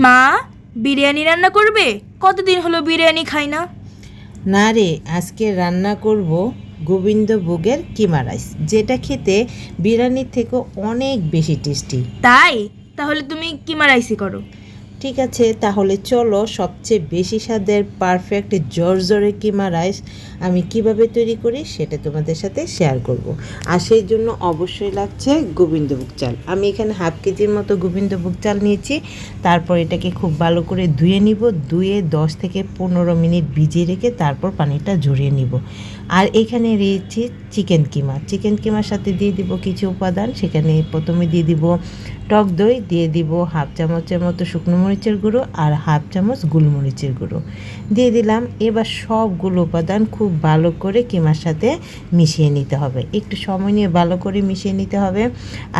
মা, বিরিয়ানি রান্না করবে? কতদিন হলো বিরিয়ানি খাই না। না রে, আজকে রান্না করব গোবিন্দভোগের কিমা রাইস, যেটা খেতে বিরিয়ানির থেকে অনেক বেশি টেস্টি। তাই? তাহলে তুমি কিমা রাইসই করো। ঠিক আছে, তাহলে চলো সবচেয়ে বেশি স্বাদের পারফেক্ট জর্জরে কিমা রাইস আমি কিভাবে তৈরি করি সেটা তোমাদের সাথে শেয়ার করব। আর সেই জন্য অবশ্যই লাগছে গোবিন্দভোগ চাল। আমি এখানে হাফ কেজির মতো গোবিন্দভোগ চাল নিয়েছি। তারপর এটাকে খুব ভালো করে ধুয়ে নিব। ধুয়ে 10 থেকে 15 মিনিট ভিজিয়ে রেখে তারপর পানিটা ঝরিয়ে নিব। আর এখানে রয়েছে চিকেন কিমা। চিকেন কিমার সাথে দিয়ে দিব কিছু উপাদান। সেখানে প্রথমে দিয়ে দিব টক দই, দিয়ে দিব হাফ চামচের মতো শুকনো মরিচের গুঁড়ো আর হাফ চামচ গোলমরিচের গুঁড়ো দিয়ে দিলাম। এবার সবগুলো উপাদান খুব ভালো করে কিমার সাথে মিশিয়ে নিতে হবে। একটু সময় নিয়ে ভালো করে মিশিয়ে নিতে হবে।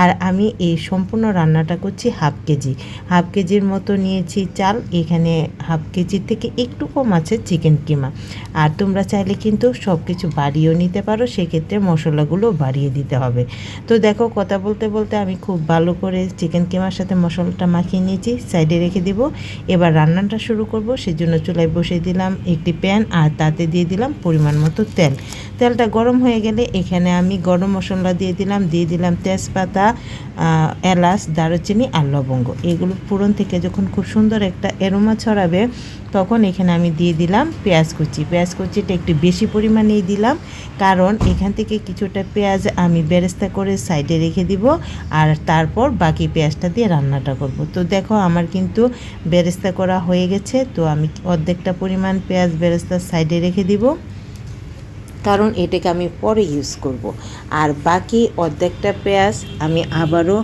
আর আমি এই সম্পূর্ণ রান্নাটা করছি হাফ কেজির মতো নিয়েছি চাল। এখানে হাফ কেজির থেকে একটু কম আছে চিকেন কিমা। আর তোমরা চাইলে কিন্তু সব কিছু বাড়িয়েও নিতে পারো, সেক্ষেত্রে মশলাগুলো বাড়িয়ে দিতে হবে। তো দেখো, কথা বলতে বলতে আমি খুব ভালো করে চিকেন কিমার সাথে মশলাটা মাখিয়ে নিয়েছি, সাইডে রেখে দিব। এবার রান্নাটা শুরু করব। সেজন্য চুলায় বসিয়ে দিলাম একটি প্যান, আর তাতে দিয়ে দিলাম পরিমাণ মতো তেল। তেলটা গরম হয়ে গেলে এখানে আমি গরম মশলা দিয়ে দিলাম তেজপাতা, এলাচ, দারুচিনি আর লবঙ্গ। এগুলো ফোড়ন থেকে যখন খুব সুন্দর একটা অ্যারোমা ছড়াবে, তখন এখানে আমি দিয়ে দিলাম পেঁয়াজ কুচিটা একটু বেশি পরিমাণেই দিলাম, কারণ এখান থেকে কিছুটা পেঁয়াজ আমি বেরেস্তা করে সাইডে রেখে দিব, আর তারপর বাকি পেঁয়াজটা দিয়ে রান্নাটা করব। তো দেখো, আমার কিন্তু বেরেস্তা করা হয়ে গেছে। তো আমি অর্ধেকটা পরিমাণ পেঁয়াজ বেরেস্তা সাইডে রেখে দিব, কারণ এটাকে আমি পরে ইউজ করব। আর বাকি অর্ধেকটা পেঁয়াজ আমি আবারও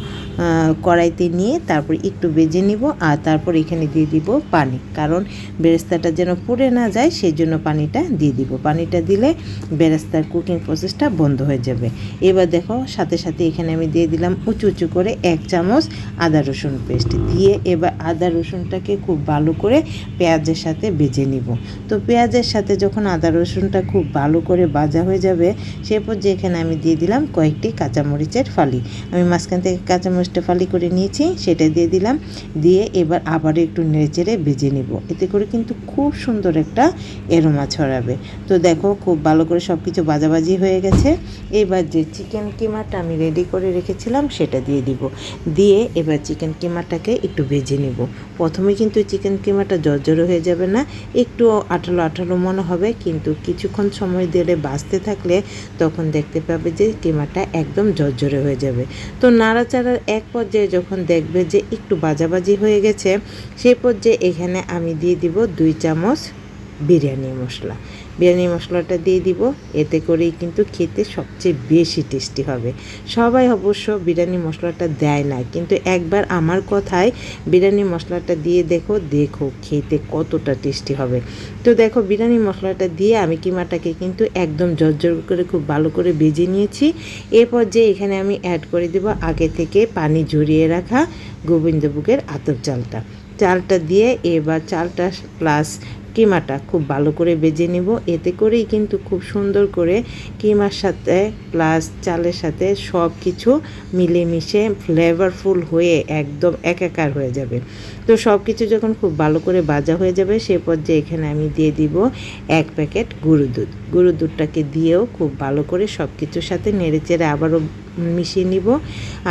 কড়াইতে নিয়ে তারপর একটু ভেজে নিব। আর তারপর এখানে দিয়ে দিব পানি, কারণ বেরেস্তাটা যেন পুড়ে না যায়, সেই জন্য পানিটা দিয়ে দিব। পানিটা দিলে বেরেস্তার কুকিং প্রসেসটা বন্ধ হয়ে যাবে। এবার দেখো, সাথে সাথে এখানে আমি দিয়ে দিলাম উঁচু করে 1 চামচ আদা রসুন পেস্ট দিয়ে, এবার আদা রসুনটাকে খুব ভালো করে পেঁয়াজের সাথে ভেজে নিব। তো পেঁয়াজের সাথে যখন আদা রসুনটা খুব ভালো করে ভাজা হয়ে যাবে, সে পর্যায়ে এখানে আমি দিয়ে দিলাম কয়েকটি কাঁচামরিচের ফালি। আমি মাঝখান থেকে কাঁচামরিচটা ফালি করে নিয়েছি, সেটা দিয়ে দিলাম। দিয়ে এবার আবার একটু নেড়েচেড়ে ভেজে নিব। এতে করে কিন্তু খুব সুন্দর একটা অ্যারোমা ছড়াবে। তো দেখো, খুব ভালো করে সব কিছু ভাজাভাজি হয়ে গেছে। এবার যে চিকেন কিমাটা আমি রেডি করে রেখেছিলাম সেটা দিয়ে দিব। দিয়ে এবার চিকেন কিমাটাকে একটু ভেজে নিব। প্রথমে কিন্তু চিকেন কিমাটা জর্জরে হয়ে যাবে না, একটু আঠালো আঠালো মনে হবে, কিন্তু কিছুক্ষণ সময় ধরে ভাজতে থাকলে তখন দেখতে পাবে যে কিমাটা একদম জর্জরে হয়ে যাবে। তো নাড়াচাড়ার এক পর্যায়ে যখন দেখবে যে একটু ভাজাভাজি হয়ে গেছে, সেই পর্যায়ে এখানে আমি দিয়ে দিব 2 চামচ বিরিয়ানি মশলাটা দিয়ে দিব। এতে করেই কিন্তু খেতে সবচেয়ে বেশি টেস্টি হবে। সবাই অবশ্য বিরিয়ানি মশলাটা দেয় না, কিন্তু একবার আমার কথায় বিরিয়ানি মশলাটা দিয়ে দেখো খেতে কতটা টেস্টি হবে। তো দেখো, বিরিয়ানি মশলাটা দিয়ে আমি কিমাটাকে কিন্তু একদম জর্জর করে খুব ভালো করে ভেজে নিয়েছি। এরপর যে এখানে আমি অ্যাড করে দেব আগে থেকে পানি ঝরিয়ে রাখা গোবিন্দভোগের আতপ চালটা দিয়ে এবার চালটা প্লাস কিমাটা খুব ভালো করে ভেজে নিব। এতে করেই কিন্তু খুব সুন্দর করে কিমার সাথে প্লাস চালের সাথে সব কিছু মিলেমিশে ফ্লেভারফুল হয়ে একদম একাকার হয়ে যাবে। তো সব কিছু যখন খুব ভালো করে ভাজা হয়ে যাবে, সে পর্যায়ে এখানে আমি দিয়ে দিব 1 প্যাকেট গুঁড়ো দুধটাকে দিয়েও খুব ভালো করে সব কিছুর সাথে নেড়েচেড়ে আবারও মিশিয়ে নিব।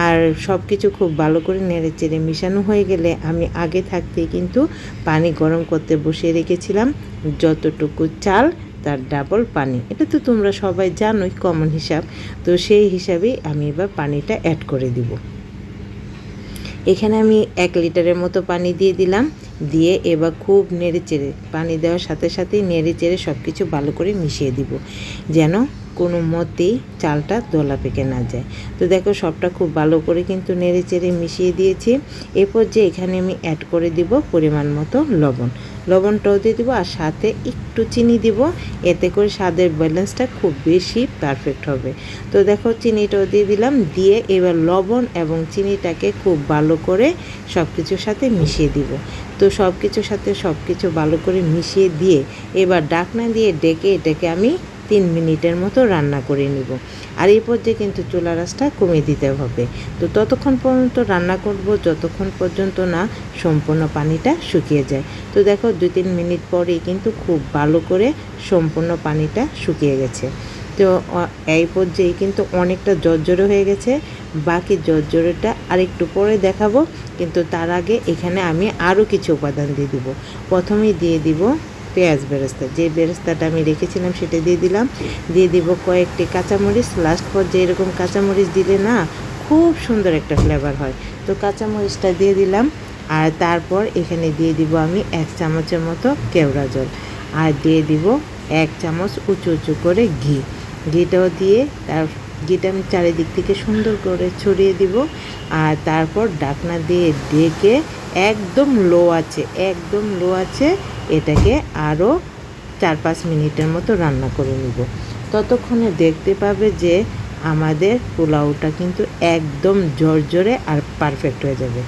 আর সব কিছু খুব ভালো করে নেড়েচেড়ে মিশানো হয়ে গেলে আমি আগে থাকতেই কিন্তু পানি গরম করতে বসিয়ে রেখেছিলাম। যতটুকু চাল তার ডাবল পানি, এটা তো তোমরা সবাই জানোই কমন হিসাব। তো সেই হিসাবেই আমি এবার পানিটা অ্যাড করে দিব। এখানে আমি 1 লিটারের মতো পানি দিয়ে দিলাম। দিয়ে এবার খুব নেড়েচেড়ে, পানি দেওয়ার সাথে সাথেই নেড়েচেড়ে সব কিছু ভালো করে মিশিয়ে দিব, যেন কোনো মতেই চালটা দলা পেকে না যায়। তো দেখো, সবটা খুব ভালো করে কিন্তু নেড়েচেড়ে মিশিয়ে দিয়েছি। এরপর যে এখানে আমি অ্যাড করে দিব পরিমাণ মতো লবণটাও দিয়ে দিব, আর সাথে একটু চিনি দিব। এতে করে স্বাদের ব্যালেন্সটা খুব বেশি পারফেক্ট হবে। তো দেখো, চিনিটাও দিয়ে দিলাম। দিয়ে এবার লবণ এবং চিনিটাকে খুব ভালো করে সব কিছুর সাথে মিশিয়ে দিব। তো সব কিছুর সাথে সব কিছু ভালো করে মিশিয়ে দিয়ে এবার ঢাকনা দিয়ে ডেকে এটাকে আমি 3 মিনিটের মতো রান্না করে নিব। আর এই পর্যায়ে কিন্তু চুলার আঁচটা কমিয়ে দিতে হবে। তো ততক্ষণ পর্যন্ত রান্না করব যতক্ষণ পর্যন্ত না সম্পূর্ণ পানিটা শুকিয়ে যায়। তো দেখো 2-3 মিনিট পরেই কিন্তু খুব ভালো করে সম্পূর্ণ পানিটা শুকিয়ে গেছে। তো এই পর্যায়ে কিন্তু অনেকটা জর্জরে হয়ে গেছে। বাকি জর্জরেটা আরেকটু পরে দেখাবো, কিন্তু তার আগে এখানে আমি আরও কিছু উপাদান দিয়ে দিব। প্রথমেই দিয়ে দিব পেঁয়াজ বেরেস্তা, যে বেরেস্তাটা আমি রেখেছিলাম সেটা দিয়ে দিলাম। দিয়ে দিব কয়েকটি কাঁচামরিচ, লাস্ট পর্যায়ে এরকম কাঁচামরিচ দিলে না খুব সুন্দর একটা ফ্লেভার হয়। তো কাঁচামরিচটা দিয়ে দিলাম। আর তারপর এখানে দিয়ে দিব আমি 1 চামচের মতো কেওড়া জল, আর দিয়ে দিব 1 চামচ উঁচু উঁচু করে ঘি। ঘিটাও দিয়ে ঘিটা আমি চারিদিক থেকে সুন্দর করে ছড়িয়ে দিব। আর তারপর ঢাকনা দিয়ে ঢেকে একদম লো আছে এটাকে আরও 4-5 মিনিটের মতো রান্না করে নিব। ততক্ষণে দেখতে পাবে যে আমাদের পোলাওটা কিন্তু একদম ঝরঝরে আর পারফেক্ট হয়ে যাবে।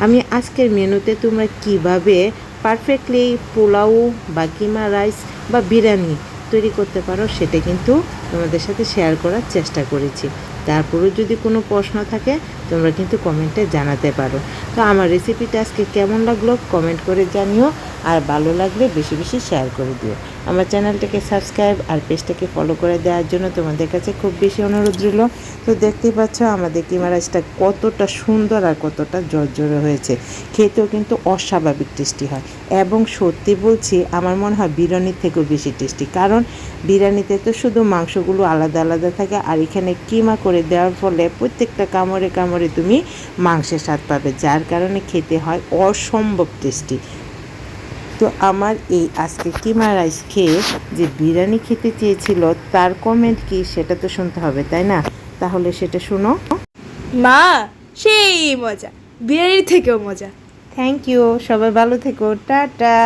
আমি আজকের মেনুতে তোমরা কিভাবে পারফেক্টলি পোলাও বা কিমা রাইস বা বিরিয়ানি তৈরি করতে পারো সেটা কিন্তু তোমাদের সাথে শেয়ার করার চেষ্টা করেছি। তারপরেও যদি কোনো প্রশ্ন থাকে তোমরা কিন্তু কমেন্টে জানাতে পারো। তো আমার রেসিপিটা আজকে কেমন লাগলো কমেন্ট করে জানিও, আর ভালো লাগলে বেশি বেশি শেয়ার করে দিও। আমার চ্যানেলটাকে সাবস্ক্রাইব আর পেজটাকে ফলো করে দেওয়ার জন্য তোমাদের কাছে খুব বেশি অনুরোধ রইল। তো দেখতেই পাচ্ছ আমাদের কিমা রাইসটা কতটা সুন্দর আর কতটা ঝরঝরে হয়েছে। খেতেও কিন্তু অস্বাভাবিক টেস্টি হয়, এবং সত্যি বলছি আমার মনে হয় বিরিয়ানির থেকেও বেশি টেস্টি, কারণ বিরিয়ানিতে তো শুধু মাংসগুলো আলাদা আলাদা থাকে, আর এখানে কিমা করে দেওয়ার ফলে প্রত্যেকটা কামড়ে কামড়ে তুমি মাংসের স্বাদ পাবে, যার কারণে খেতে হয় অসম্ভব টেস্টি। তো আমার এই আজকে কিমা রাইস খেয়ে যে বিরিয়ানি খেতে চেয়েছিল তার কমেন্ট কি সেটা তো শুনতে হবে, তাই না? তাহলে সেটা শুনো। মা, সেই মজা, বিরিয়ানির থেকেও মজা। থ্যাংক ইউ, সবাই ভালো থেকো, টাটা।